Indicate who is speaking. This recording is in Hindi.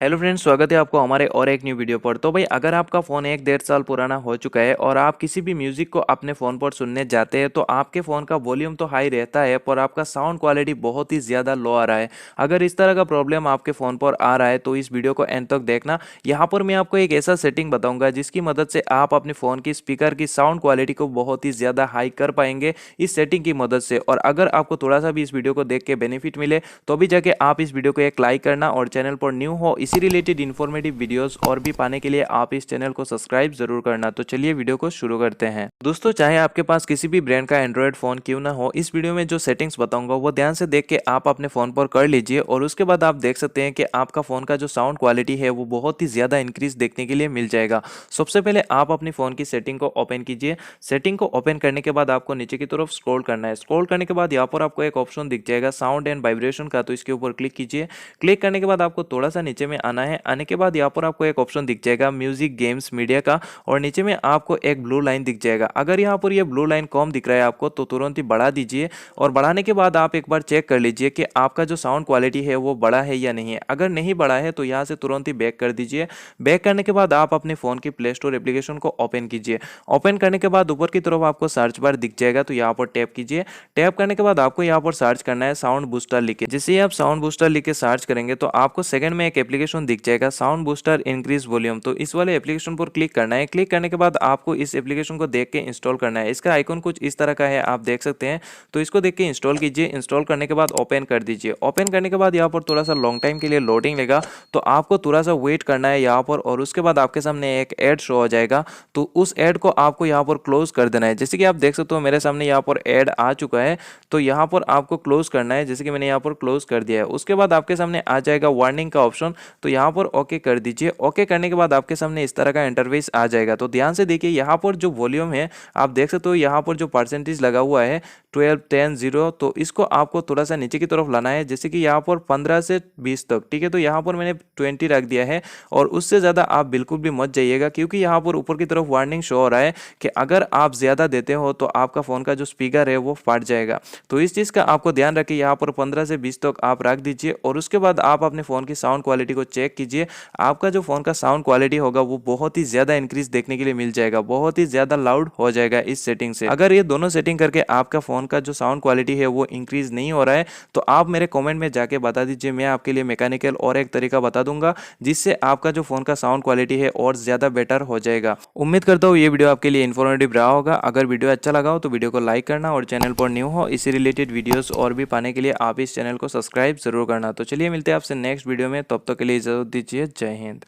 Speaker 1: हेलो फ्रेंड्स, स्वागत है आपको हमारे और एक न्यू वीडियो पर। तो भाई, अगर आपका फ़ोन 1 डेढ़ साल पुराना हो चुका है और आप किसी भी म्यूज़िक को अपने फ़ोन पर सुनने जाते हैं तो आपके फ़ोन का वॉल्यूम तो हाई रहता है पर आपका साउंड क्वालिटी बहुत ही ज़्यादा लो आ रहा है। अगर इस तरह का प्रॉब्लम आपके फ़ोन पर आ रहा है तो इस वीडियो को एंड तक देखना। यहाँ पर मैं आपको एक ऐसा सेटिंग बताऊँगा जिसकी मदद से आप अपने फ़ोन की स्पीकर की साउंड क्वालिटी को बहुत ही ज़्यादा हाई कर पाएंगे इस सेटिंग की मदद से। और अगर आपको थोड़ा सा भी इस वीडियो को देख के बेनिफिट मिले तो भी जाके आप इस वीडियो को एक लाइक करना, और चैनल पर न्यू हो इसी रिलेटेड इन्फॉर्मेटिव वीडियोस और भी पाने के लिए आप इस चैनल को सब्सक्राइब जरूर करना। तो चलिए वीडियो को शुरू करते हैं। दोस्तों, चाहे आपके पास किसी भी ब्रांड का एंड्रॉयड फोन क्यों ना हो, इस वीडियो में जो सेटिंग्स बताऊंगा वो ध्यान से देख के आप अपने फोन पर कर लीजिए और उसके बाद आप देख सकते हैं कि आपका फोन का जो साउंड क्वालिटी है वो बहुत ही ज्यादा इंक्रीज देखने के लिए मिल जाएगा। सबसे पहले आप अपनी फोन की सेटिंग को ओपन कीजिए। सेटिंग को ओपन करने के बाद आपको नीचे की तरफ स्क्रॉल करना है। स्क्रॉल करने के बाद यहाँ पर आपको एक ऑप्शन दिख जाएगा साउंड एंड वाइब्रेशन का, तो इसके ऊपर क्लिक कीजिए। क्लिक करने के बाद आपको थोड़ा सा नीचे में आना है। आने के बाद यहाँ पर आपको एक ऑप्शन दिख जाएगा म्यूजिक गेम्स मीडिया का, और नीचे में आपको एक ब्लू लाइन दिख जाएगा। अगर यहाँ पर ये ब्लू लाइन कम दिख रहा है आपको तो तुरंत ही बढ़ा दीजिए, और बढ़ाने के बाद आप एक बार चेक कर लीजिए कि आपका जो साउंड क्वालिटी है वो बढ़ा है या नहीं है। अगर नहीं बढ़ा है तो यहाँ से तुरंत ही बैक कर दीजिए। बैक करने के बाद आप अपने फोन की प्ले स्टोर एप्लीकेशन को ओपन कीजिए। ओपन करने के बाद ऊपर की तरफ आपको सर्च बार दिख जाएगा, तो यहाँ पर टैप कीजिए। टैप करने के बाद आपको यहाँ पर सर्च करना है साउंड बूस्टर लिख के। जैसे ही आप साउंड बूस्टर लिख के सर्च करेंगे तो आपको सेकंड में एक एप्लीकेशन दिख जाएगा साउंड बूस्टर इंक्रीज वॉल्यूम, तो इस वाले एप्लीकेशन पर क्लिक करना है। क्लिक करने के बाद आपको इस एप्लीकेशन को देख के इंस्टॉल करना है। इसका आइकन कुछ इस तरह का है, आप देख सकते हैं। तो इसको देख के इंस्टॉल कीजिए। इंस्टॉल करने के बाद ओपन कर दीजिए। ओपन करने के बाद यहाँ पर थोड़ा सा लॉन्ग टाइम के लिए लोडिंग लेगा, तो आपको थोड़ा सा वेट करना है यहाँ पर, और उसके बाद आपके सामने एक ऐड शो हो जाएगा। तो उस ऐड को आपको यहाँ पर क्लोज कर देना है। जैसे कि आप देख सकते हो मेरे सामने यहाँ पर ऐड आ चुका है, तो यहाँ पर आपको क्लोज करना है। जैसे कि मैंने यहाँ पर क्लोज कर दिया है। उसके बाद आपके सामने आ जाएगा वार्निंग का ऑप्शन, तो यहाँ पर ओके कर दीजिए। ओके करने के बाद आपके सामने इस तरह का इंटरफेस आ जाएगा। तो ध्यान से देखिए, यहाँ पर जो वॉल्यूम है आप देख सकते हो, यहाँ पर जो परसेंटेज लगा हुआ है 12 10 0, तो इसको आपको थोड़ा सा नीचे की तरफ लाना है। जैसे कि यहाँ पर 15 से 20 तक, ठीक है। तो यहाँ पर मैंने 20 रख दिया है, और उससे ज़्यादा आप बिल्कुल भी मत जाइएगा, क्योंकि यहाँ पर ऊपर की तरफ वार्निंग शो हो रहा है कि अगर आप ज़्यादा देते हो तो आपका फ़ोन का जो स्पीकर है वो फट जाएगा। तो इस चीज़ का आपको ध्यान रखिए। यहाँ पर 15 से 20 तक आप रख दीजिए, और उसके बाद आप अपने फ़ोन की साउंड क्वालिटी को चेक कीजिए। आपका जो फ़ोन का साउंड क्वालिटी होगा वो बहुत ही ज़्यादा इंक्रीज देखने के लिए मिल जाएगा, बहुत ही ज़्यादा लाउड हो जाएगा इस सेटिंग से। अगर ये दोनों सेटिंग करके आपका फ़ोन का जो साउंड क्वालिटी है वो इंक्रीज नहीं हो रहा है तो आप मेरे कमेंट में जाके बता दीजिए। मैं आपके लिए मैकेनिकल और एक तरीका बता दूंगा जिससे आपका जो फ़ोन का साउंड क्वालिटी है और ज़्यादा बेटर हो जाएगा। उम्मीद करता हूँ ये वीडियो आपके लिए इन्फॉर्मेटिव रहा होगा। अगर वीडियो अच्छा लगा हो तो वीडियो को लाइक करना, और चैनल पर न्यू हो इसी रिलेटेड वीडियोस और भी पाने के लिए आप इस चैनल को सब्सक्राइब जरूर करना। तो चलिए मिलते हैं आपसे नेक्स्ट वीडियो में, तब तक के लिए इजाजत दीजिए। जय हिंद।